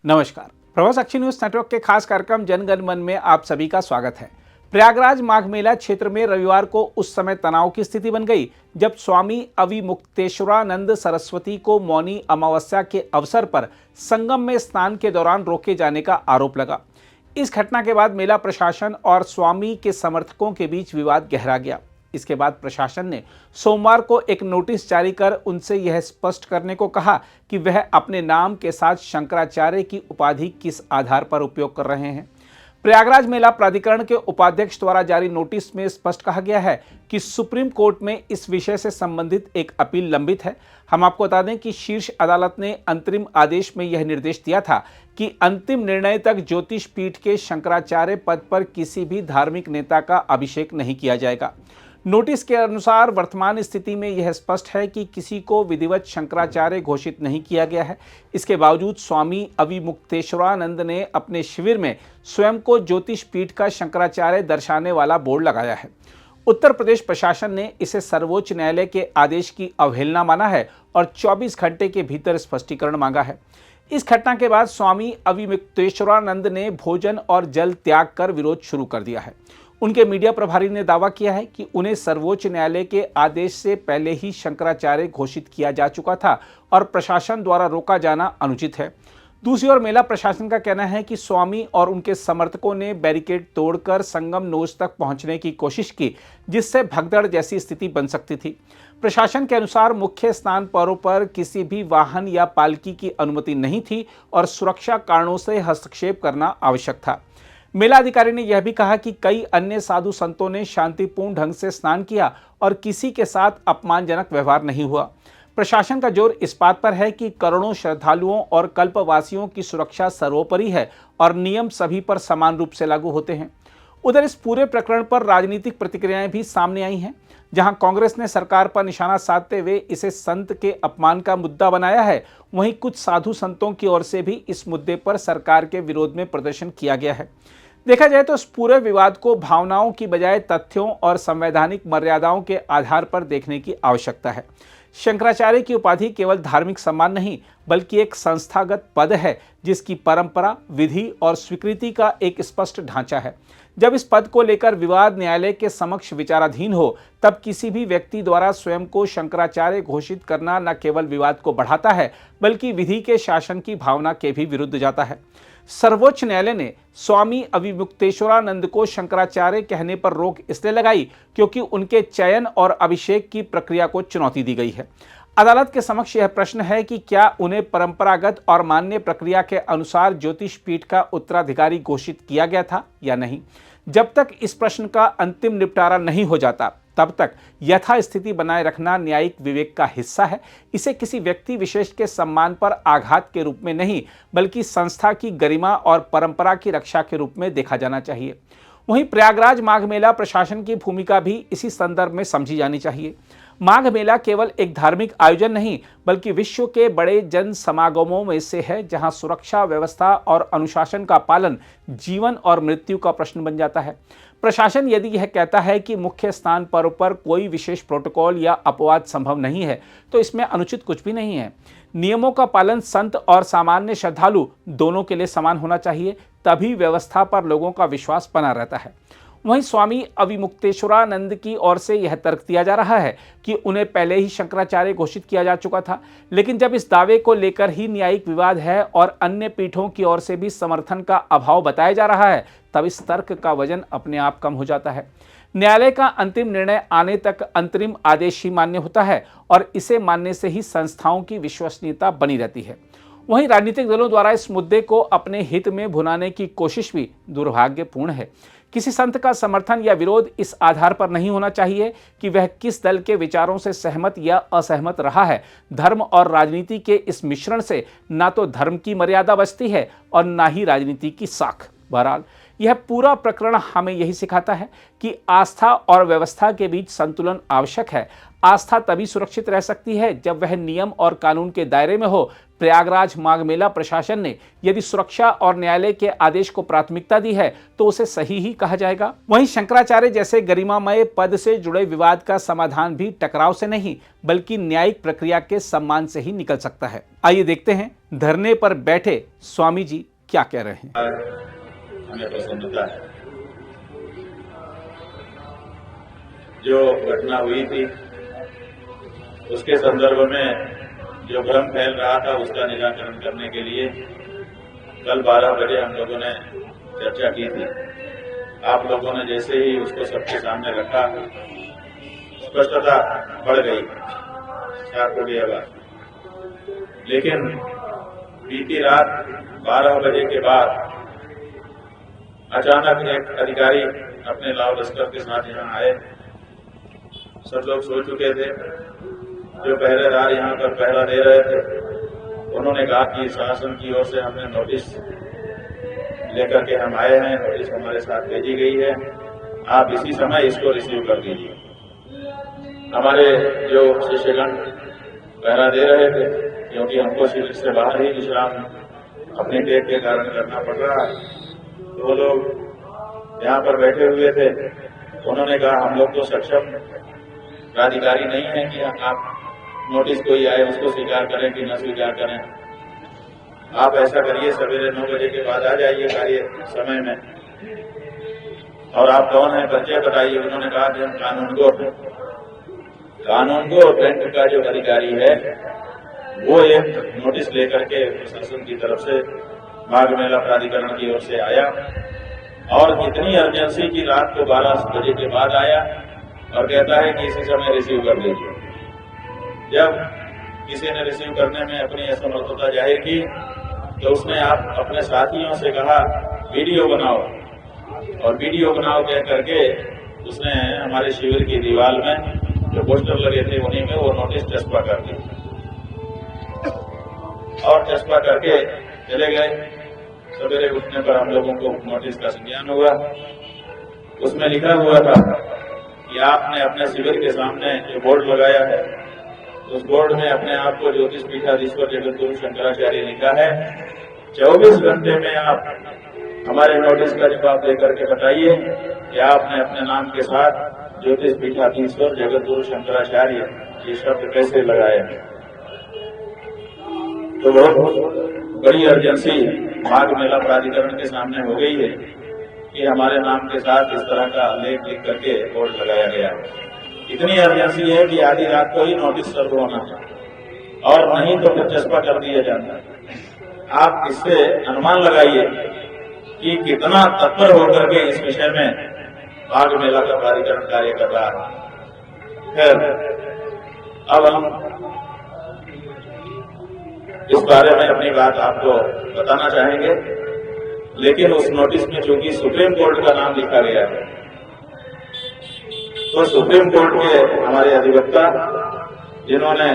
नमस्कार। Prabhasakshi news network के खास कार्यक्रम जन गण मन में आप सभी का स्वागत है। प्रयागराज माघ मेला क्षेत्र में रविवार को उस समय तनाव की स्थिति बन गई जब स्वामी अविमुक्तेश्वरानंद सरस्वती को मौनी अमावस्या के अवसर पर संगम में स्नान के दौरान रोके जाने का आरोप लगा। इस घटना के बाद मेला प्रशासन और स्वामी के समर्थकों के बीच विवाद गहरा गया। इसके बाद प्रशासन ने सोमवार को एक नोटिस जारी कर उनसे यह स्पष्ट करने को कहा कि वह अपने नाम के साथ शंकराचार्य की उपाधि किस आधार पर उपयोग कर रहे हैं। प्रयागराज मेला प्राधिकरण के उपाध्यक्ष द्वारा जारी नोटिस में स्पष्ट कहा गया है कि सुप्रीम कोर्ट में इस विषय से संबंधित एक अपील लंबित है। हम आपको बता दें कि शीर्ष अदालत ने अंतरिम आदेश में यह निर्देश दिया था कि अंतिम निर्णय तक ज्योतिष पीठ के शंकराचार्य पद पर किसी भी धार्मिक नेता का अभिषेक नहीं किया जाएगा। नोटिस के अनुसार वर्तमान स्थिति में यह स्पष्ट है कि किसी को विधिवत शंकराचार्य घोषित नहीं किया गया है। इसके बावजूद स्वामी अविमुक्तेश्वरानंद ने अपने शिविर में स्वयं को ज्योतिष पीठ का शंकराचार्य दर्शाने वाला बोर्ड लगाया है। उत्तर प्रदेश प्रशासन ने इसे सर्वोच्च न्यायालय के आदेश की अवहेलना माना है और 24 घंटे के भीतर स्पष्टीकरण मांगा है। इस घटना के बाद स्वामी अविमुक्तेश्वरानंद ने भोजन और जल त्याग कर विरोध शुरू कर दिया है। उनके मीडिया प्रभारी ने दावा किया है कि उन्हें सर्वोच्च न्यायालय के आदेश से पहले ही शंकराचार्य घोषित किया जा चुका था और प्रशासन द्वारा रोका जाना अनुचित है। दूसरी ओर मेला प्रशासन का कहना है कि स्वामी और उनके समर्थकों ने बैरिकेड तोड़कर संगम नोज तक पहुंचने की कोशिश की, जिससे भगदड़ जैसी स्थिति बन सकती थी। प्रशासन के अनुसार मुख्य स्नान पर्व पर किसी भी वाहन या पालकी की अनुमति नहीं थी और सुरक्षा कारणों से हस्तक्षेप करना आवश्यक था। मेला अधिकारी ने यह भी कहा कि कई अन्य साधु संतों ने शांतिपूर्ण ढंग से स्नान किया और किसी के साथ अपमानजनक व्यवहार नहीं हुआ। प्रशासन का जोर इस बात पर है कि करोड़ों श्रद्धालुओं और कल्पवासियों की सुरक्षा सर्वोपरि है और नियम सभी पर समान रूप से लागू होते हैं। उधर इस पूरे प्रकरण पर राजनीतिक प्रतिक्रियाएं भी सामने आई हैं। जहां कांग्रेस ने सरकार पर निशाना साधते हुए इसे संत के अपमान का मुद्दा बनाया है, वहीं कुछ साधु संतों की ओर से भी इस मुद्दे पर सरकार के विरोध में प्रदर्शन किया गया है। देखा जाए तो इस पूरे विवाद को भावनाओं की बजाय तथ्यों और संवैधानिक मर्यादाओं के आधार पर देखने की आवश्यकता है। शंकराचार्य की उपाधि केवल धार्मिक सम्मान नहीं बल्कि एक संस्थागत पद है, जिसकी परंपरा, विधि और स्वीकृति का एक स्पष्ट ढांचा है। जब इस पद को लेकर विवाद न्यायालय के समक्ष विचाराधीन हो, तब किसी भी व्यक्ति द्वारा स्वयं को शंकराचार्य घोषित करना न केवल विवाद को बढ़ाता है बल्कि विधि के शासन की भावना के भी विरुद्ध जाता है। सर्वोच्च न्यायालय ने स्वामी अविमुक्तेश्वरानंद को शंकराचार्य कहने पर रोक इसलिए लगाई क्योंकि उनके चयन और अभिषेक की प्रक्रिया को चुनौती दी गई है। अदालत के समक्ष यह प्रश्न है कि क्या उन्हें परंपरागत और मान्य प्रक्रिया के अनुसार ज्योतिष पीठ का उत्तराधिकारी घोषित किया गया था या नहीं। जब तक इस प्रश्न का अंतिम निपटारा नहीं हो जाता, तब तक यथास्थिति बनाए रखना न्यायिक विवेक का हिस्सा है। इसे किसी व्यक्ति विशेष के सम्मान पर आघात के रूप में नहीं बल्कि संस्था की गरिमा और परंपरा की रक्षा के रूप में देखा जाना चाहिए। वहीं प्रयागराज माघ मेला प्रशासन की भूमिका भी इसी संदर्भ में समझी जानी चाहिए। माघ मेला केवल एक धार्मिक आयोजन नहीं बल्कि विश्व के बड़े जन समागमों में से है, जहां सुरक्षा व्यवस्था और अनुशासन का पालन जीवन और मृत्यु का प्रश्न बन जाता है। प्रशासन यदि यह कहता है कि मुख्य स्नान पर्व पर कोई विशेष प्रोटोकॉल या अपवाद संभव नहीं है, तो इसमें अनुचित कुछ भी नहीं है। नियमों का पालन संत और सामान्य श्रद्धालु दोनों के लिए समान होना चाहिए, तभी व्यवस्था पर लोगों का विश्वास बना रहता है। वहीं स्वामी अविमुक्तेश्वरानंद की ओर से यह तर्क दिया जा रहा है कि उन्हें पहले ही शंकराचार्य घोषित किया जा चुका था, लेकिन जब इस दावे को लेकर ही न्यायिक विवाद है और अन्य पीठों की ओर से भी समर्थन का अभाव बताया जा रहा है, तब इस तर्क का वजन अपने आप कम हो जाता है। न्यायालय का अंतिम निर्णय आने तक अंतरिम आदेश ही मान्य होता है और इसे मानने से ही संस्थाओं की विश्वसनीयता बनी रहती है। वहीं राजनीतिक दलों द्वारा इस मुद्दे को अपने हित में भुनाने की कोशिश भी दुर्भाग्यपूर्ण है। किसी संत का समर्थन या विरोध इस आधार पर नहीं होना चाहिए कि वह किस दल के विचारों से सहमत या असहमत रहा है। धर्म और राजनीति के इस मिश्रण से ना तो धर्म की मर्यादा बचती है और ना ही राजनीति की साख। बहरहाल यह पूरा प्रकरण हमें यही सिखाता है कि आस्था और व्यवस्था के बीच संतुलन आवश्यक है। आस्था तभी सुरक्षित रह सकती है जब वह नियम और कानून के दायरे में हो। प्रयागराज माघ मेला प्रशासन ने यदि सुरक्षा और न्यायालय के आदेश को प्राथमिकता दी है तो उसे सही ही कहा जाएगा। वहीं शंकराचार्य जैसे गरिमामय पद से जुड़े विवाद का समाधान भी टकराव से नहीं बल्कि न्यायिक प्रक्रिया के सम्मान से ही निकल सकता है। आइए देखते हैं धरने पर बैठे स्वामी जी क्या कह रहे हैं। हमें प्रसन्नता है जो घटना हुई थी उसके संदर्भ में जो भ्रम फैल रहा था उसका निराकरण करने के लिए कल 12 बजे हम लोगों ने चर्चा की थी। आप लोगों ने जैसे ही उसको सबके सामने रखा स्पष्टता बढ़ गई, शांत हो गई आवाज। लेकिन बीती रात 12 बजे के बाद अचानक एक अधिकारी अपने लाव लश्कर के साथ यहाँ आए। सब लोग सो चुके थे, जो पहरेदार यहाँ पर पहरा दे रहे थे उन्होंने कहा कि शासन की ओर से हमने नोटिस लेकर के हम आए हैं, नोटिस हमारे साथ भेजी गई है, आप इसी समय इसको रिसीव कर दीजिए। हमारे जो शिष्यगण पहरा दे रहे थे, क्योंकि हमको शिविर से बाहर ही विश्राम अपने टेक के कारण करना पड़ रहा है, तो वो लोग यहाँ पर बैठे हुए थे। उन्होंने कहा हम लोग तो सक्षम प्राधिकारी नहीं है कि आप नोटिस कोई आए उसको स्वीकार करें कि न स्वीकार करें। आप ऐसा करिए, सवेरे 9 बजे के बाद आ जाइए कार्य समय में, और आप कौन है परिचय बताइए। उन्होंने कहा कि हम कानून को बैंक का जो अधिकारी है वो एक नोटिस लेकर के प्रशासन की तरफ से माघ मेला प्राधिकरण की ओर से आया, और इतनी अर्जेंसी की रात को 12 बजे के बाद आया और कहता है कि इसी समय रिसीव कर लीजिए। जब किसी ने रिसीव करने में अपनी असमर्थता जाहिर की तो उसने आप अपने साथियों से कहा वीडियो बनाओ, और वीडियो बनाओ कह करके उसने हमारे शिविर की दीवार में जो पोस्टर लगे थे उन्हीं में वो नोटिस चस्पा कर दी और चस्पा करके चले गए। सवेरे उठने पर हम लोगों को नोटिस का संज्ञान हुआ। उसमें लिखा हुआ था कि आपने अपने शिविर के सामने जो बोर्ड लगाया है उस बोर्ड में अपने आप को ज्योतिष पीठाधीश्वर जगतगुरु शंकराचार्य लिखा है। 24 घंटे में आप हमारे नोटिस का जवाब देकर के बताइए कि आपने अपने नाम के साथ ज्योतिष पीठाधीश्वर जगतगुरु शंकराचार्य ये शब्द कैसे लगाए। तो बहुत बड़ी अर्जेंसी माघ मेला प्राधिकरण के सामने हो गई है कि हमारे नाम के साथ इस तरह का लेख लिख करके बोर्ड लगाया गया है। इतनी अर्जेंसी है कि आधी रात को ही नोटिस सर्व होना है, और नहीं तो फिर चस्पा कर दिया जाता है। आप इससे अनुमान लगाइए कि कितना तत्पर होकर के इस विषय में माघ मेला का प्राधिकरण कार्य कर रहा है। खैर, अब हम इस बारे में अपनी बात आपको बताना चाहेंगे, लेकिन उस नोटिस में चूंकि सुप्रीम कोर्ट का नाम लिखा गया है तो सुप्रीम कोर्ट के हमारे अधिवक्ता जिन्होंने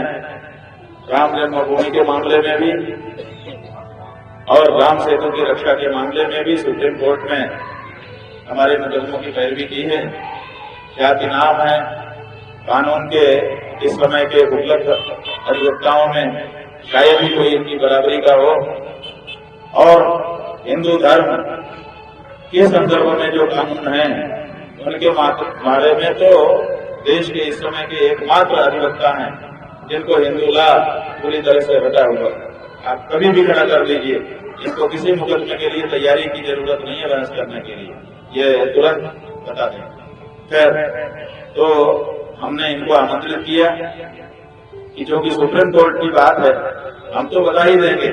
राम जन्मभूमि के मामले में भी और राम सेतु की रक्षा के मामले में भी सुप्रीम कोर्ट में हमारे मुकदमों की पैरवी की है, ख्याति नाम है। कानून के इस समय के उपलब्ध अधिवक्ताओं में शायद ही कोई इनकी बराबरी का हो, और हिंदू धर्म के संदर्भ में जो कानून है उनके बारे में तो देश के इस समय के एकमात्र अधिवक्ता हैं जिनको हिंदू ला पूरी तरह से हटा हुआ। आप कभी भी खड़ा कर लीजिए, इसको किसी मुकदमे के लिए तैयारी की जरूरत नहीं है बहस करने के लिए, ये तुरंत बता दें। खैर, तो हमने इनको आमंत्रित किया कि जो कि सुप्रीम कोर्ट की बात है हम तो बता ही देंगे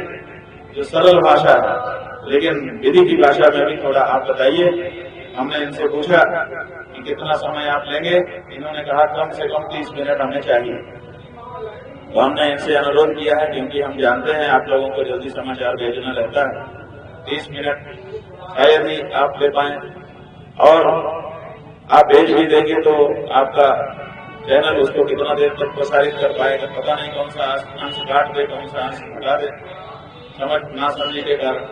जो सरल भाषा है, लेकिन विधि की भाषा में भी थोड़ा आप बताइए। हमने इनसे पूछा कि कितना समय आप लेंगे, इन्होंने कहा कम से कम 30 मिनट हमें चाहिए। तो हमने इनसे अनुरोध किया है, क्योंकि हम जानते हैं आप लोगों को जल्दी समाचार भेजना रहता है, 30 मिनट शायद ही आप ले पाए, और आप भेज भी देंगे तो आपका चैनल उसको कितना देर तक प्रसारित कर पाएगा पता नहीं, कौन सा अंश काट दे कौन सा अंश हटा दे समझ ना समझी के कारण।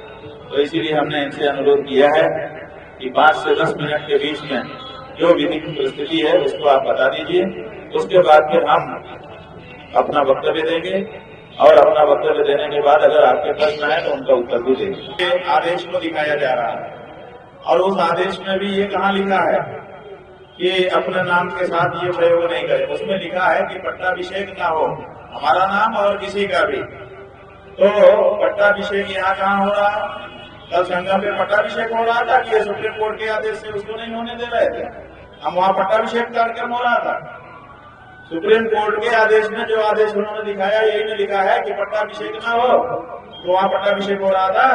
तो इसीलिए हमने इनसे अनुरोध किया है कि 5 से 10 मिनट के बीच में जो विधि की परिस्थिति है उसको आप बता दीजिए। उसके बाद फिर हम अपना वक्तव्य देंगे और अपना वक्तव्य देने के बाद अगर आपके प्रश्न है तो उनका उत्तर भी देंगे। आदेश को दिखाया जा रहा है और उस आदेश में भी ये कहाँ लिखा है कि अपने नाम के साथ ये प्रयोग नहीं करें। उसमें लिखा है कि पट्टाभिषेक ना हो हमारा नाम और किसी का भी। तो पट्टाभिषेक यहाँ कहाँ हो रहा है? कल संगम में पट्टाभिषेक हो रहा था कि ये सुप्रीम कोर्ट के आदेश से उसको नहीं होने दे रहे थे। हम वहाँ पट्टाभिषेक कार्यक्रम हो रहा था। सुप्रीम कोर्ट के आदेश में जो आदेश उन्होंने दिखाया यही में लिखा है कि पट्टाभिषेक ना हो, तो वहाँ पट्टाभिषेक हो रहा था।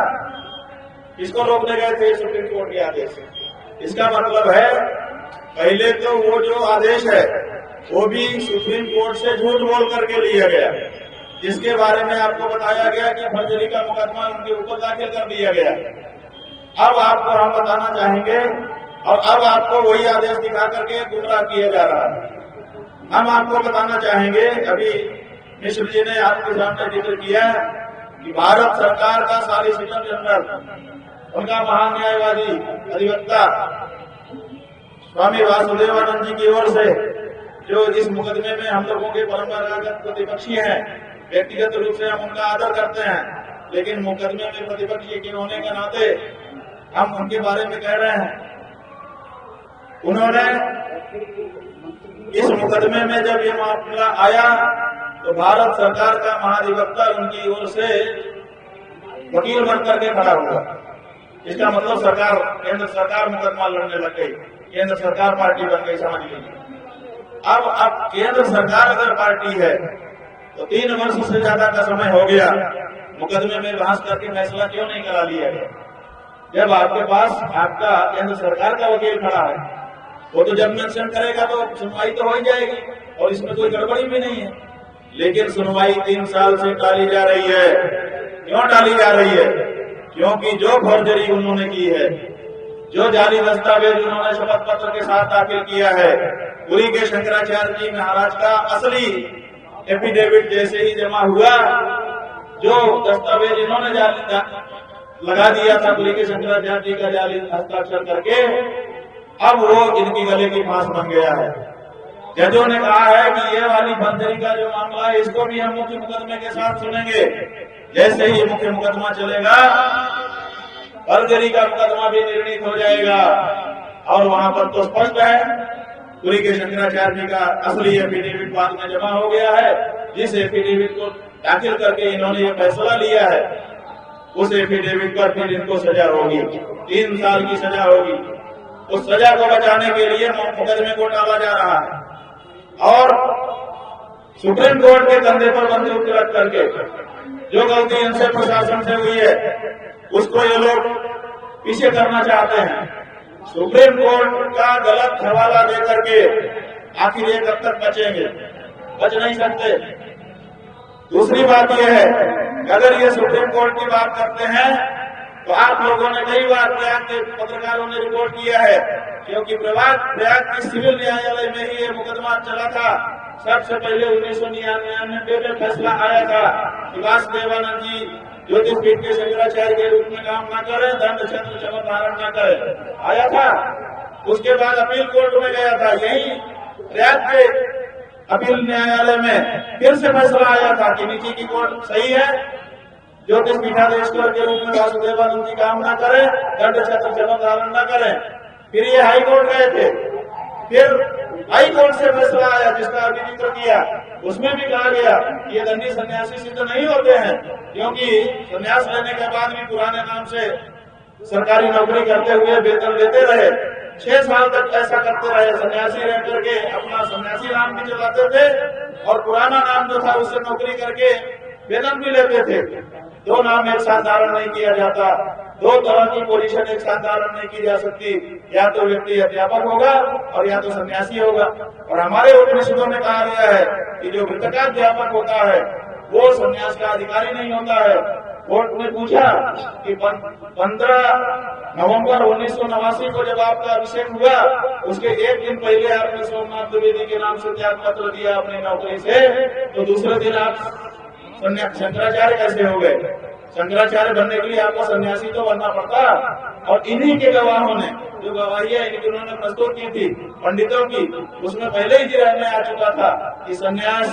इसको रोकने गए थे सुप्रीम कोर्ट के आदेश से। इसका मतलब है पहले तो वो जो आदेश है वो भी सुप्रीम कोर्ट से झूठ बोल करके लिया गया, जिसके बारे में आपको बताया गया कि फर्जरी का मुकदमा उनके ऊपर दाखिल कर दिया गया। अब आपको हम बताना चाहेंगे और अब आपको वही आदेश दिखा करके गुमराह किया जा रहा है। हम आपको बताना चाहेंगे, अभी मिश्र जी ने आपके सामने जिक्र किया कि भारत सरकार का सॉलिसिटर जनरल, उनका महान न्यायवादी अधिवक्ता स्वामी वासुदेवानंद जी की ओर से जो इस मुकदमे में हम लोगों के परंपरागत प्रतिपक्षी हैं, व्यक्तिगत रूप से हम उनका आदर करते हैं, लेकिन मुकदमे में प्रतिपक्षी के होने के नाते हम उनके बारे में कह रहे हैं। उन्होंने इस मुकदमे में जब ये मामला आया तो भारत सरकार का महाधिवक्ता उनकी ओर से वकील बन करके खड़ा हुआ। इसका मतलब सरकार, केंद्र सरकार मुकदमा लड़ने लग गई, केंद्र सरकार पार्टी बन गई, समझ लीजिए। अब केंद्र सरकार अगर पार्टी है तो 3 वर्ष से ज्यादा का समय हो गया, मुकदमे में बहस करके फैसला क्यों नहीं करा लिया गया? जब आपके पास आपका केंद्र सरकार का वकील खड़ा है, वो तो जब मेंशन करेगा तो सुनवाई तो हो ही जाएगी और इसमें कोई गड़बड़ी भी नहीं है। लेकिन सुनवाई 3 साल से टाली जा रही है। क्यों टाली जा रही है? क्योंकि जो फर्जरी उन्होंने की है, जो जाली दस्तावेज उन्होंने शपथ पत्र के साथ दाखिल किया है, पुरी के शंकराचार्य जी महाराज का असली एफिडेविट जैसे ही जमा हुआ, जो दस्तावेज इन्होंने लगा दिया था पुरी के शंकराचार्य जी का जाली हस्ताक्षर करके, अब वो इनकी गले की फांस बन गया है। जजों ने कहा है कि ये वाली फर्जरी का जो मामला है इसको भी हम मुख्य मुकदमे के साथ सुनेंगे। जैसे ही मुख्य मुकदमा चलेगा फर्जरी का मुकदमा भी निर्णीत हो जाएगा और वहां पर तो स्पष्ट है पुरी के शंकराचार्य जी का असली एफिडेविट बाद में जमा हो गया है। जिस एफिडेविट को दाखिल करके इन्होंने ये फैसला लिया है उस एफिडेविट पर फिर इनको सजा होगी, 3 साल की सजा होगी। उस सजा को बचाने के लिए मुकदमे को टाला जा रहा है और सुप्रीम कोर्ट के कंधे पर बंदूक रख करके जो गलती इनसे प्रशासन से हुई है उसको ये लोग पीछे करना चाहते हैं। सुप्रीम कोर्ट का गलत हवाला दे करके आखिर ये कब तक बचेंगे? बच नहीं सकते। दूसरी बात यह है कि अगर ये सुप्रीम कोर्ट की बात करते हैं तो आप लोगों ने कई बार प्रयाग के पत्रकारों ने रिपोर्ट किया है, क्योंकि प्रयाग के सिविल न्यायालय में ही ये मुकदमा चला था। सबसे पहले 1999 में फैसला आया था कि वासुदेवानंद जी ज्योतिषपीठ के शंकराचार्य के रूप में काम न करें, दंड छत्र चमन धारण न करें, आया था। उसके बाद अपील कोर्ट में गया था, यही प्रयाग के अपील न्यायालय में फिर से फैसला आया था कि नीति की कोर्ट सही है, ज्योतिष पीठाधीश्वर के रूप में वासुदेवानंद जी काम न करें, दंड छत्र चमन धारण न करें। फिर ये हाई कोर्ट गए थे, फिर हाई कोर्ट से फैसला आया जिसका अभी जिक्र किया, उसमें भी कहा गया कि ये दंडी सन्यासी सिद्ध नहीं होते हैं, क्योंकि सन्यास लेने के बाद भी पुराने नाम से सरकारी नौकरी करते हुए वेतन लेते रहे। 6 साल तक ऐसा करते रहे, सन्यासी रह करके अपना सन्यासी नाम भी चलाते थे और पुराना नाम जो था उससे नौकरी करके वेतन भी लेते थे। 2 नाम एक साथ धारण नहीं किया जाता, 2 तरह की पोजीशन एक साथ धारण नहीं की जा सकती। या तो व्यक्ति अध्यापक होगा और या तो सन्यासी होगा। और हमारे उपनिषदों में कहा गया है कि जो वृत्तकाध्यापक होता है वो सन्यास का अधिकारी नहीं होता है। कोर्ट ने पूछा कि 15 नवंबर 1989 को जब आपका अभिषेक हुआ उसके 1 दिन पहले आपने सोमनाथ द्विवेदी के नाम से त्याग पत्र दिया अपनी नौकरी से, तो दूसरे दिन आप शंकराचार्य कैसे हो गए? शंकराचार्य बनने के लिए आपको सन्यासी तो बनना पड़ता। और इन्हीं के गवाहों ने जो गवाहियां इनकी उन्होंने प्रस्तुत की थी पंडितों की, उसमें पहले ही जिरह में आ चुका था कि सन्यास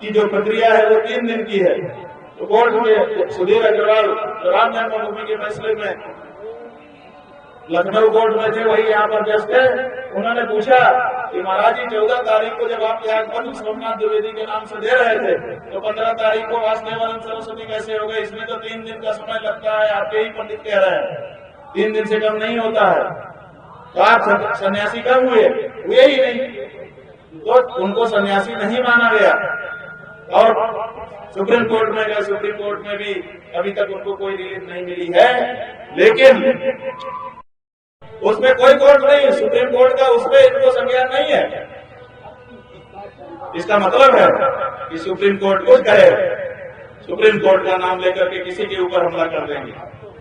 की जो प्रक्रिया है वो 3 दिन की है। तो कोर्ट में सुधीर अग्रवाल राम जन्मभूमि के फैसले में लखनऊ कोर्ट में थे, वही यहाँ पर जज थे, उन्होंने पूछा कि महाराज जी 14 तारीख को जब आप त्यागपत्र सोमनाथ द्विवेदी के नाम से दे रहे थे तो 15 तारीख को वासुदेवानंद सरस्वती कैसे हो गए? इसमें तो 3 दिन का समय लगता है, आपके ही पंडित कह रहे हैं 3 दिन से कम नहीं होता है। तो आप सन्यासी कब हुए ही नहीं, तो उनको सन्यासी नहीं माना गया। और सुप्रीम कोर्ट में गए, सुप्रीम कोर्ट में भी अभी तक उनको कोई रिलीफ नहीं मिली है, लेकिन उसमें कोई कोर्ट नहीं, सुप्रीम कोर्ट का उसमें इनको संज्ञान नहीं है। इसका मतलब है कि सुप्रीम कोर्ट कुछ कहे, सुप्रीम कोर्ट का नाम लेकर के किसी के ऊपर हमला कर देंगे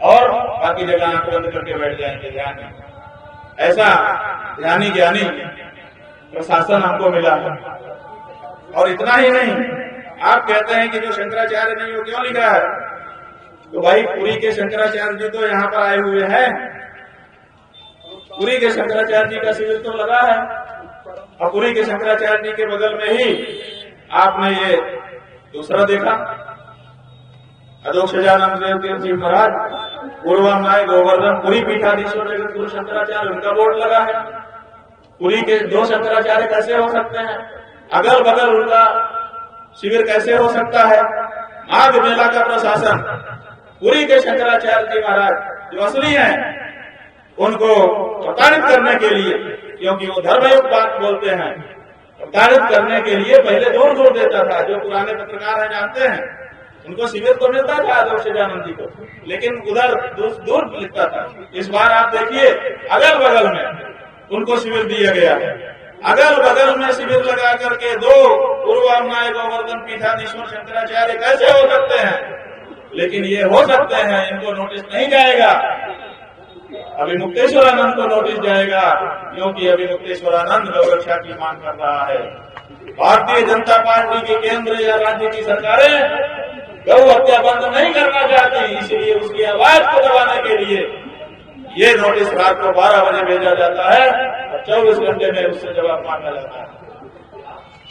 और बाकी जगह आंख बंद करके बैठ जाएंगे। ध्यान, ऐसा ध्यानी ज्ञानी प्रशासन हमको मिला है। और इतना ही नहीं, आप कहते हैं कि जो शंकराचार्य नहीं हो क्यों लिखा है? तो भाई पुरी के शंकराचार्य जी तो यहाँ पर आए हुए हैं, पुरी के शंकराचार्य जी का शिविर तो लगा है, और पुरी के शंकराचार्य जी के बगल में ही आपने ये दूसरा देखा, अधोक्षजानंद देव तीर्थ जी महाराज, पूर्वामनाय गोवर्धन पुरी पीठाधीश्वर जगत गुरु शंकराचार्य, उनका बोर्ड लगा है। पुरी के 2 शंकराचार्य कैसे हो सकते हैं? अगल बगल उनका शिविर कैसे हो सकता है? माघ मेला का प्रशासन पुरी के शंकराचार्य जी महाराज जो असली हैं उनको प्रताड़ित करने के लिए, क्योंकि वो धर्मयुक्त बात बोलते हैं, प्रताड़ित करने के लिए पहले दूर दूर देता था। जो पुराने पत्रकार हैं जानते हैं, उनको शिविर तो मिलता था अधोक्षजानंद जी को, लेकिन उधर दूर लिखता था। इस बार आप देखिए अगल बगल में उनको शिविर दिया गया है, अगल बगल में शिविर लगा करके 2 पूर्वामनाय गोवर्धन पीठाधीश्वर शंकराचार्य कैसे हो सकते हैं? लेकिन ये हो सकते हैं, इनको नोटिस नहीं जाएगा। अभी मुक्तेश्वरानंद को नोटिस जाएगा, क्योंकि अभी मुक्तेश्वरानंद गौरक्षा की मांग कर रहा है। भारतीय जनता पार्टी के केंद्र या राज्य की सरकारें गौ हत्या बंद नहीं करना चाहती, इसलिए उसकी आवाज को दबाने के लिए ये नोटिस रात को 12 बजे भेजा जाता है और 24 घंटे में उससे जवाब मांगा जाता है।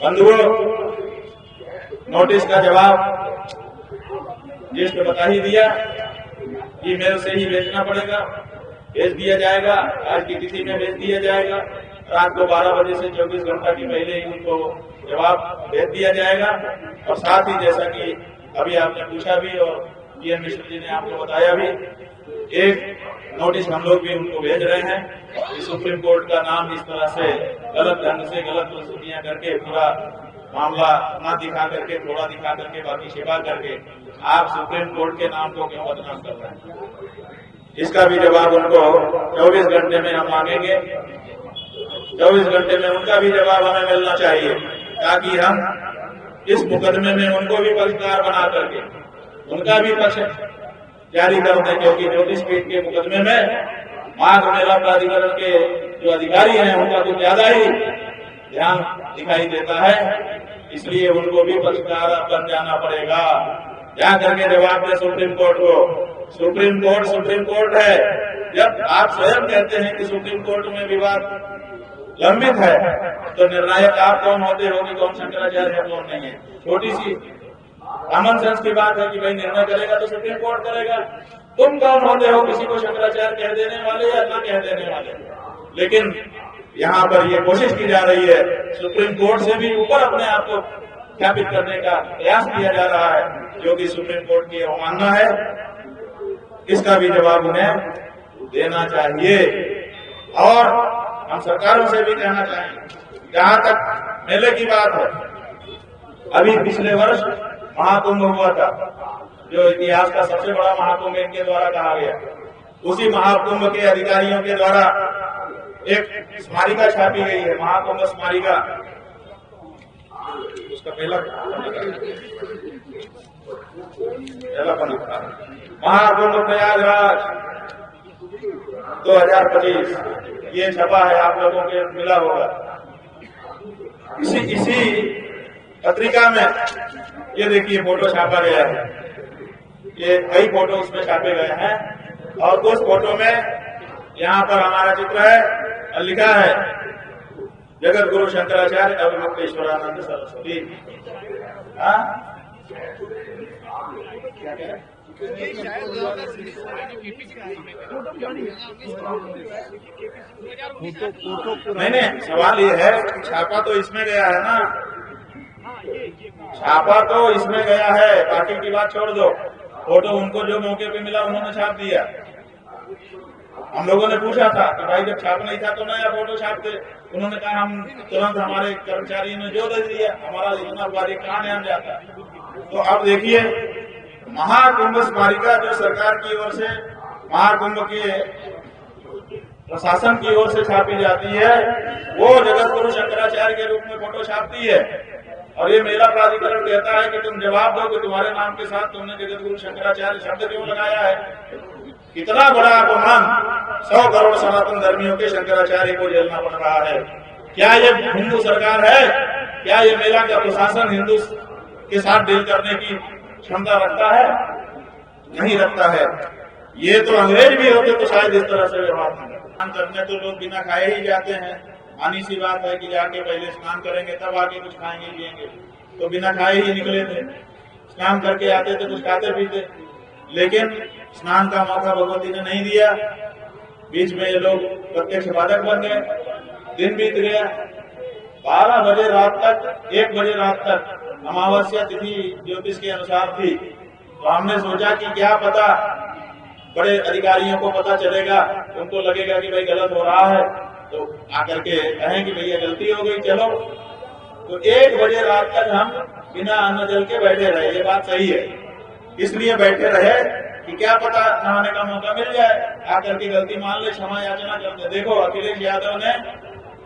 बंधुओं, नोटिस का जवाब जिस पे बता ही दिया कि मेरे से ही भेजना पड़ेगा, भेज दिया जाएगा, आज की तिथि में भेज दिया जाएगा। रात को 12 बजे से 24 घंटा की पहले ही उनको जवाब भेज दिया जाएगा। और साथ ही जैसा कि अभी आपने पूछा भी और पीएन मिश्र जी ने आपको बताया भी, एक नोटिस हम लोग भी उनको भेज रहे हैं कि सुप्रीम कोर्ट का नाम इस तरह से गलत ढंग से गलत प्रस्तुतियां करके पूरा मामला ना दिखा करके, थोड़ा दिखा करके बाकी छिपा करके आप सुप्रीम कोर्ट के नाम को क्यों बदनाम कर रहे हैं? इसका भी जवाब उनको 24 घंटे में हम मांगेंगे। 24 घंटे में उनका भी जवाब हमें मिलना चाहिए, ताकि हम इस मुकदमे में उनको भी पक्षकार बना करके उनका भी पक्ष जारी कर दें। क्योंकि ज्योतिषपीठ के मुकदमे में माघ मेला प्राधिकरण के जो अधिकारी हैं उनका कुछ ज्यादा ही ध्यान दिखाई देता है, इसलिए उनको भी पक्षकार बन जाना पड़ेगा। जा करके जवाब दे सुप्रीम कोर्ट को। सुप्रीम कोर्ट है। जब आप स्वयं कहते हैं कि सुप्रीम कोर्ट में विवाद लंबित है, तो निर्णायक आप कौन होते हो कि कौन शंकराचार्य है कौन नहीं है? छोटी सी कॉमन सेंस की बात है कि भाई निर्णय करेगा तो सुप्रीम कोर्ट करेगा। तुम कौन होते हो किसी को शंकराचार्य कह देने वाले या न कह देने वाले? लेकिन यहाँ पर ये कोशिश की जा रही है, सुप्रीम कोर्ट से भी ऊपर अपने आप को स्थापित करने का प्रयास किया जा रहा है, जो कि सुप्रीम कोर्ट की अवमानना है। इसका भी जवाब उन्हें देना चाहिए। और हम सरकारों से भी कहना चाहेंगे, जहां तक मेले की बात है, अभी पिछले वर्ष महाकुंभ हुआ था, जो इतिहास का सबसे बड़ा महाकुंभ इनके द्वारा कहा गया। उसी महाकुंभ के अधिकारियों के द्वारा एक स्मारिका छापी गई है, महाकुंभ स्मारिका। उसका पहला महाकुंभ प्रयागराज 2025 ये छपा है, आप लोगों के मिला होगा। इसी पत्रिका में ये देखिए फोटो छापा गया है। ये कई फोटो उसमें छापे गए हैं और उस फोटो में यहाँ पर हमारा चित्र है और लिखा है जगत गुरु शंकराचार्य अविमुक्तेश्वरानंद सरस्वती। नहीं, सवाल ये है कि छापा तो इसमें गया है ना, छापा तो इसमें गया है, बाकी की बात छोड़ दो। फोटो उनको जो मौके पे मिला उन्होंने छाप दिया। हम लोगों ने पूछा था कि भाई जब छाप नहीं था तो नया फोटो छापते, उन्होंने कहा हम तुरंत, हमारे कर्मचारियों ने जो दे दिया, हमारा इतना बारीक कहाँ ध्यान जाता। तो अब देखिए महाकुंभ स्मारिका जो सरकार की ओर से, महाकुंभ के प्रशासन की ओर से छापी जाती है, वो जगत गुरु शंकराचार्य के रूप में फोटो छापती है और ये मेला प्राधिकरण कहता है कि तुम जवाब दो कि तुम्हारे नाम के साथ तुमने जगत गुरु शंकराचार्य शब्द क्यों लगाया है। कितना बड़ा अपमान 100 करोड़ सनातन धर्मियों के शंकराचार्य को झेलना पड़ रहा है। क्या ये हिंदू सरकार है? क्या ये मेला का प्रशासन हिंदू के साथ डील करने की क्षमता रखता है? नहीं रखता है। ये तो अंग्रेज भी होते तो शायद इस तरह से व्यवहार नहीं करते। करने तो लोग बिना खाए ही जाते हैं। आनी सी बात है कि जाके पहले स्नान करेंगे तब आके कुछ खाएंगे पिएंगे, तो बिना खाए ही निकले थे। स्नान करके आते थे, कुछ खाते पीते, लेकिन स्नान का मौका भगवती ने नहीं दिया। बीच में ये लोग प्रत्यक्ष बाधक बन गए। दिन बीत गया, 12 बजे रात तक, 1 बजे रात तक अमावस्या तिथि ज्योतिष के अनुसार थी। तो हमने सोचा कि क्या पता बड़े अधिकारियों को पता चलेगा, उनको लगेगा कि भाई गलत हो रहा है, तो आकर के कहें कि भैया गलती हो गई, चलो। तो 1 बजे रात तक हम बिना अन्न जल के बैठे रहे। ये बात सही है, इसलिए बैठे रहे कि क्या पता नहाने का मौका मिल जाए, आकर के गलती मान ले, क्षमा याचना कर दे। देखो अखिलेश यादव ने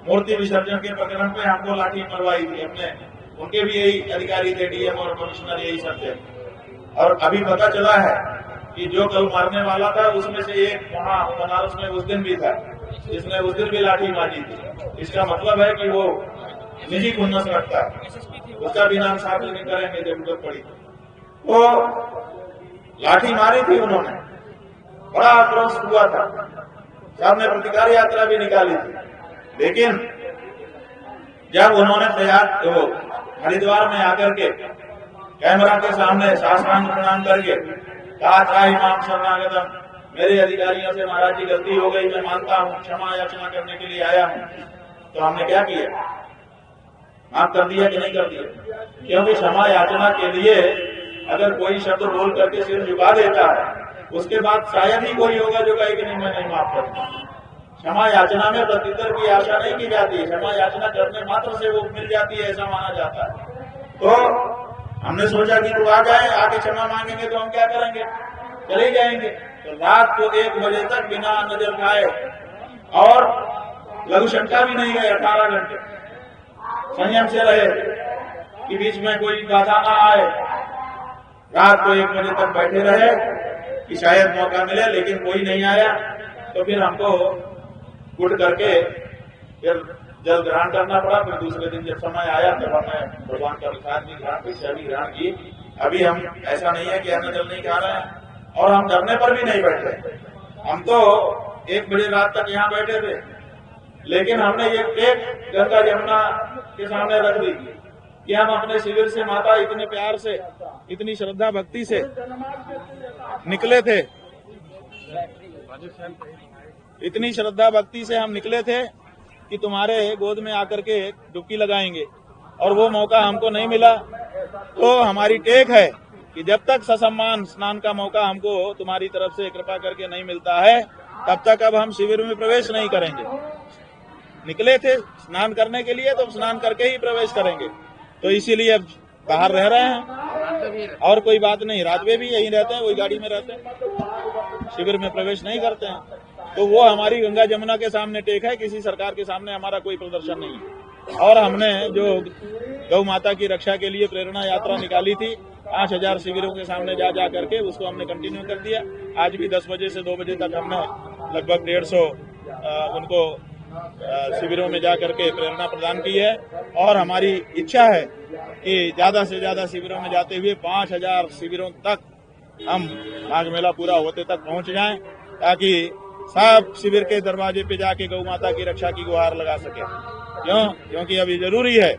मूर्ति विसर्जन के प्रकरण पे हमको लाठी मरवाई थी अपने, उनके भी यही अधिकारी थे, डीएम और कमिश्नर यही सब थे। और अभी पता चला है कि जो कल मारने वाला था उसमें से एक वहाँ बनारस में उस दिन भी था, जिसने उस दिन भी लाठी मारी थी। इसका मतलब है कि वो निजी खुन्नस रखता है, उसका भी नाम साफ नहीं करेंगे जरूरत पड़ी। तो लाठी मारी थी उन्होंने, बड़ा आक्रोश हुआ था, सबने प्रतिकार यात्रा भी निकाली थी। लेकिन जब उन्होंने हरिद्वार में आकर के कैमरा के सामने साष्टांग प्रणाम करके कहा था इमाम शरणागतम, मेरे अधिकारियों से महाराज जी गलती हो गई, मैं मानता हूँ, क्षमा याचना करने के लिए आया हूँ, तो हमने क्या किया? माफ कर दिया कि नहीं कर दिया? क्योंकि क्षमा याचना के लिए अगर कोई शब्द बोल करके सिर झुका देता है, उसके बाद शायद ही कोई होगा जो कहे कि नहीं मैं नहीं माफ करता। क्षमा याचना में प्रत्युत्तर की आशा नहीं की जाती है, क्षमा याचना करने मात्र से वो मिल जाती है, ऐसा माना जाता है। तो हमने सोचा कि तू आ जाए, आके क्षमा मांगेंगे तो हम क्या करेंगे, चले जाएंगे। तो रात को 1 बजे तक बिना अन्न जल खाए और लघु शंका भी नहीं गए, 18 घंटे संयम से रहे कि बीच में कोई बाधा ना आए। रात को 1 बजे तक बैठे रहे कि शायद मौका मिले, लेकिन कोई नहीं आया। तो फिर हमको उठ करके फिर जल ग्रहण करना पड़ा। फिर दूसरे दिन जब समय आया तब हमने भगवान का प्रसाद भी ग्रहण, पीछे भी ग्रहण की। अभी हम ऐसा नहीं है कि अन्न जल नहीं खा रहे हैं और हम धरने पर भी नहीं बैठे। हम तो 1 बजे रात तक यहाँ बैठे थे, लेकिन हमने ये एक गंगा यमुना के सामने रख दी कि हम अपने शिविर से माता इतने प्यार से, इतनी श्रद्धा भक्ति से निकले थे, इतनी श्रद्धा भक्ति से हम निकले थे कि तुम्हारे गोद में आकर के डुबकी लगाएंगे, और वो मौका हमको नहीं मिला। तो हमारी टेक है कि जब तक ससम्मान स्नान का मौका हमको तुम्हारी तरफ से कृपा करके नहीं मिलता है, तब तक अब हम शिविर में प्रवेश नहीं करेंगे। निकले थे स्नान करने के लिए, तो स्नान करके ही प्रवेश करेंगे। तो इसीलिए अब बाहर रह रहे हैं और कोई बात नहीं। रात में भी यहीं रहते हैं, वही गाड़ी में रहते हैं, शिविर में प्रवेश नहीं करते हैं। तो वो हमारी गंगा जमुना के सामने टेक है, किसी सरकार के सामने हमारा कोई प्रदर्शन नहीं है। और हमने जो गौ माता की रक्षा के लिए प्रेरणा यात्रा निकाली थी 5000 शिविरों के सामने जा करके, उसको हमने कंटिन्यू कर दिया। आज भी 10 बजे से 2 बजे तक हमने लगभग 150 उनको शिविरों में जा करके प्रेरणा प्रदान की है। और हमारी इच्छा है कि ज्यादा से ज्यादा शिविरों में जाते हुए 5000 शिविरों तक हम माघ मेला पूरा होते तक पहुंच जाएं, ताकि सब शिविर के दरवाजे पे जाके गौ माता की रक्षा की गुहार लगा सके। क्योंकि अभी जरूरी है।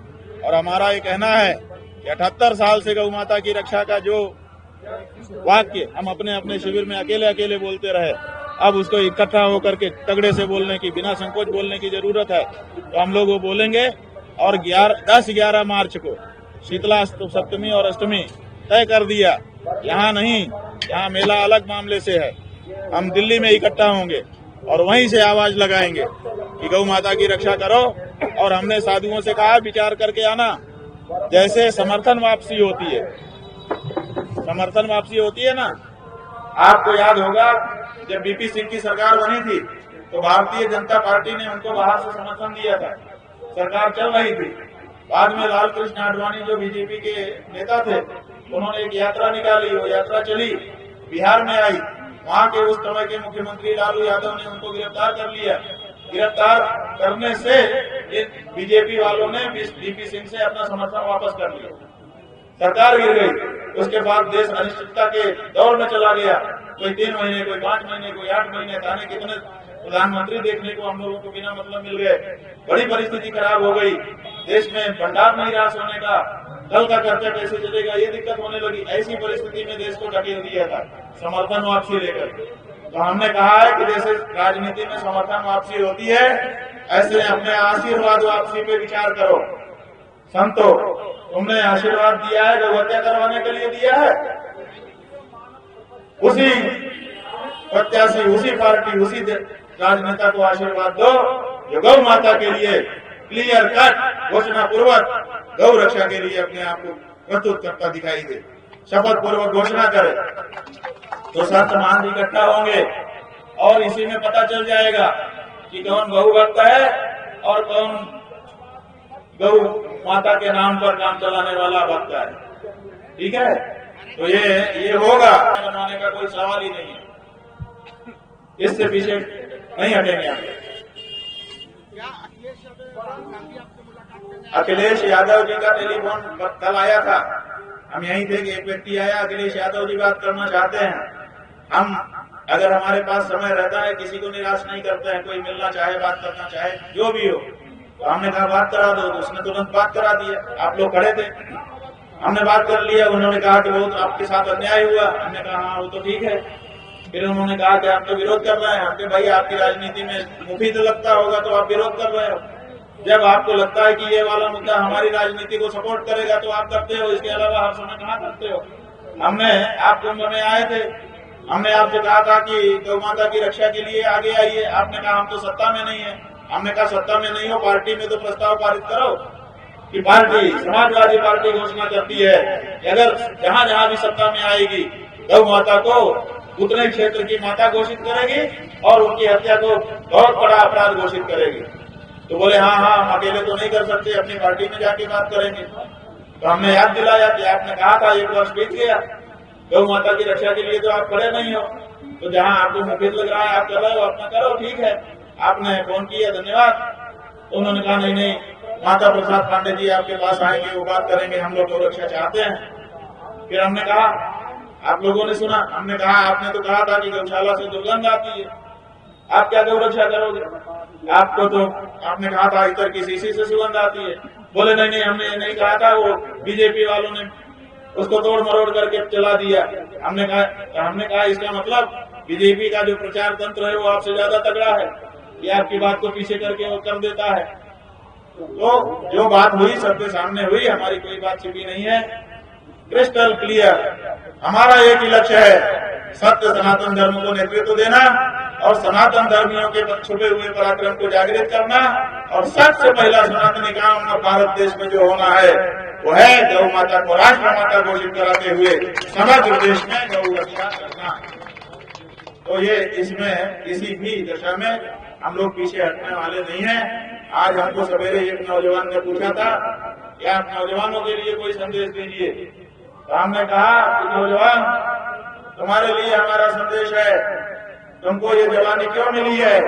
और हमारा ये कहना है कि 78 साल से गौ माता की रक्षा का जो वाक्य हम अपने अपने शिविर में अकेले अकेले बोलते रहे, अब उसको इकट्ठा होकर के तगड़े से बोलने की, बिना संकोच बोलने की जरूरत है। तो हम लोग वो बोलेंगे। और 10-11 मार्च को शीतला सप्तमी और अष्टमी तय कर दिया। यहाँ नहीं, यहाँ मेला अलग मामले से है। हम दिल्ली में इकट्ठा होंगे और वहीं से आवाज लगाएंगे कि गौ माता की रक्षा करो। और हमने साधुओं से कहा विचार करके आना। जैसे समर्थन वापसी होती है ना, आपको याद होगा जब बीपी सिंह की सरकार बनी थी तो भारतीय जनता पार्टी ने उनको बाहर से समर्थन दिया था, सरकार चल रही थी। बाद में लाल कृष्ण आडवाणी जो बीजेपी के नेता थे, उन्होंने एक यात्रा निकाली, वो यात्रा चली, बिहार में आई। वहां के उस समय के मुख्यमंत्री लालू यादव ने उनको गिरफ्तार कर लिया। गिरफ्तार करने से बीजेपी वालों ने बीपी सिंह से अपना समर्थन वापस कर लिया, सरकार गिर गई। उसके बाद देश अनिश्चितता के दौर में चला गया। कोई 3 महीने, कोई 5 महीने, कोई 8 महीने, जाने कितने प्रधानमंत्री देखने को हम लोगों को बिना मतलब मिल गए। बड़ी परिस्थिति खराब हो गई। देश में भंडार नहीं रहा सोने का, कल का खर्चा कैसे चलेगा, ये दिक्कत होने लगी। ऐसी परिस्थिति में देश को ढकेल दिया था समर्थन वापसी लेकर। तो हमने कहा है कि जैसे राजनीति में समर्थन वापसी होती है, ऐसे अपने आशीर्वाद वापसी पे विचार करो। संतो, तुमने आशीर्वाद दिया है, गौ हत्या करवाने के लिए दिया है, उसी प्रत्याशी, उसी पार्टी, उसी राजनेता को आशीर्वाद दो जो गौ माता के लिए क्लियर कट घोषणा पूर्वक गौ रक्षा के लिए अपने आप को प्रस्तुत करता दिखाई दे, शपथ पूर्वक घोषणा करे। तो संत महान इकट्ठा होंगे और इसी में पता चल जाएगा कि कौन गौ भक्त है और कौन गौ माता के नाम पर काम चलाने वाला भक्त है। ठीक है, तो ये होगा, बनाने का कोई सवाल ही नहीं है, इससे पीछे नहीं हटेंगे हम। अखिलेश यादव जी का टेलीफोन कल आया था, हम यहीं थे कि एक व्यक्ति आया, अखिलेश यादव जी बात करना चाहते हैं। हम अगर हमारे पास समय रहता है, किसी को निराश नहीं करते हैं, कोई मिलना चाहे, बात करना चाहे, जो भी हो, तो हमने कहा बात करा दो, तो उसने तुरंत बात करा दिया। आप लोग खड़े थे, हमने बात कर लिया। उन्होंने कहा कि बहुत आपके साथ अन्याय हुआ। हमने कहा हाँ वो तो ठीक है। फिर उन्होंने कहा कि आप तो विरोध कर रहे हैं। हमने भाई आपकी राजनीति में मुफीद लगता होगा तो आप विरोध कर रहे हो, जब आपको लगता है कि ये वाला मुद्दा हमारी राजनीति को सपोर्ट करेगा तो आप करते हो, इसके अलावा हर समय कहाँ करते हो। हमने आप कुंभ में आए थे, हमने आपसे कहा था कि गौ माता की रक्षा के लिए आगे आइए। आपने कहा हम तो सत्ता में नहीं है। हमने कहा सत्ता में नहीं हो, पार्टी में तो प्रस्ताव पारित करो कि पार्टी, समाजवादी पार्टी घोषणा करती है कि अगर जहाँ जहाँ भी सत्ता में आएगी गौ माता को उतने क्षेत्र की माता घोषित करेगी और उनकी हत्या को बहुत बड़ा अपराध घोषित करेगी। तो बोले हाँ हम अकेले तो नहीं कर सकते, अपनी पार्टी में जाके बात करेंगे। तो हमने याद दिलाया कि आपने कहा था 1 वर्ष बीत गया, गौ माता की रक्षा के लिए तो आप खड़े नहीं हो, तो जहाँ आपको मुफीद लग रहा है आप कर रहे हो, अपना करो, ठीक है। आपने फोन किया, धन्यवाद। तो उन्होंने कहा नहीं, माता प्रसाद पांडे जी आपके पास आएंगे, वो बात करेंगे, हम लोग गौ रक्षा चाहते हैं। फिर हमने कहा, आप लोगों ने सुना, हमने कहा आपने तो कहा था कि गौशाला से दुर्गंध आती है, आप क्या गौ रक्षा करोगे। आपको तो आपने कहा था इतर की शीशी से सुगंध आती है। बोले नहीं हमने नहीं कहा था, वो बीजेपी वालों ने उसको तोड़ मरोड़ करके चला दिया। हमने कहा इसका मतलब बीजेपी का जो प्रचार तंत्र है वो आपसे ज्यादा तगड़ा है, ये आपकी बात को पीछे करके वो कर देता है। तो जो बात हुई सबके सामने हुई, हमारी कोई बात छिपी नहीं है, क्रिस्टल क्लियर। हमारा एक ही लक्ष्य है, सत्य सनातन धर्म को नेतृत्व देना और सनातन धर्मियों के छुपे हुए पराक्रम को जागृत करना। और सबसे पहला सनातनी काम भारत देश में जो होना है वो है गौ माता को राष्ट्र माता घोषित कराते हुए समग्र देश में गौ रक्षा करना। तो ये इसमें किसी भी दशा में हम लोग पीछे हटने वाले नहीं हैं। आज हमको सवेरे एक नौजवान ने पूछा था कि आप नौजवानों के लिए कोई संदेश दीजिए। तो हमने कहा कि नौजवान, तुम्हारे लिए हमारा संदेश है, तुमको ये जवानी क्यों मिली है।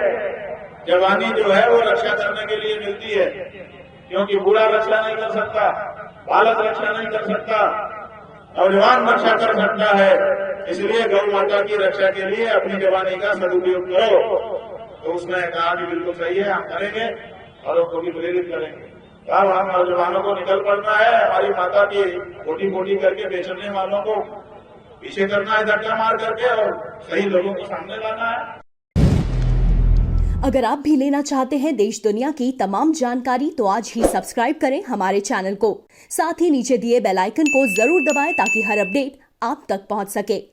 जवानी जो है वो रक्षा करने के लिए मिलती है, क्योंकि बूढ़ा रक्षा नहीं कर सकता, बालक रक्षा नहीं कर सकता, नौजवान रक्षा कर सकता है। इसलिए गौ माता की रक्षा के लिए अपनी जवानी का सदुपयोग करो। तो उसने कहा कि बिल्कुल सही है, हम करेंगे और उसको भी प्रेरित करेंगे। अब हम नौजवानों को निकल पड़ना है, हमारी माता की कोटी कोटी करके बेचने वालों को पीछे करना है धक्का मार करके, और सही लोगों को सामने लाना है। अगर आप भी लेना चाहते हैं देश दुनिया की तमाम जानकारी तो आज ही सब्सक्राइब करें हमारे चैनल को। साथ ही नीचे दिए बेल आइकन को जरूर दबाएं ताकि हर अपडेट आप तक पहुंच सके।